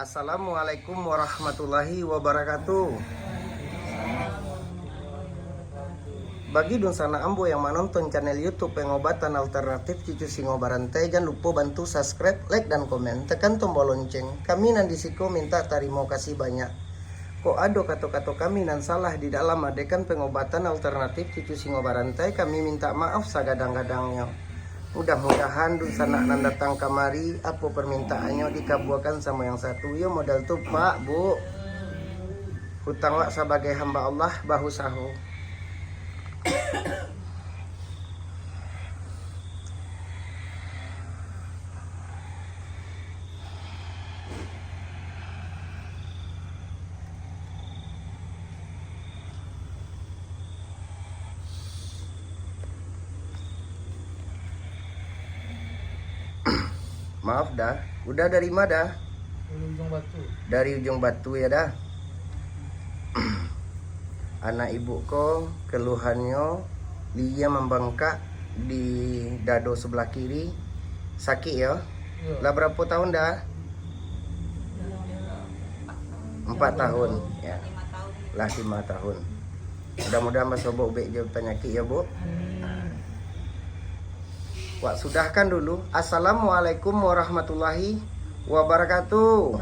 Assalamualaikum warahmatullahi wabarakatuh. Bagi Dunsana Ambo yang menonton channel YouTube Pengobatan Alternatif Cucu Singo Barantai, jangan lupa bantu subscribe, like, dan komen. Tekan tombol lonceng. Kami Nandisiko minta terima kasih banyak. Kok ada kata-kata kami nan salah di dalam adegan pengobatan alternatif Cucu Singo Barantai, kami minta maaf sagadang-gadangnya. Mudah-mudahan Dunsana nan datang kamari apa permintaannya dikabulkan sama yang satu. Ya modal tuh Pak, Bu. Hutang wak sebagai hamba Allah bahu sahu. Maaf dah, udah dari mana? Ujung Batu. Dari Ujung Batu ya dah. Anak ibu ko keluhannya dia membengkak di dado sebelah kiri, sakit ya. Iya. Lah berapa tahun dah? 4 tahun ya. Lah 5 tahun. Mudah-mudahan Mas Bobo ubek je penyakit ya, Bu. Wak sudahkan dulu. Assalamualaikum warahmatullahi wabarakatuh.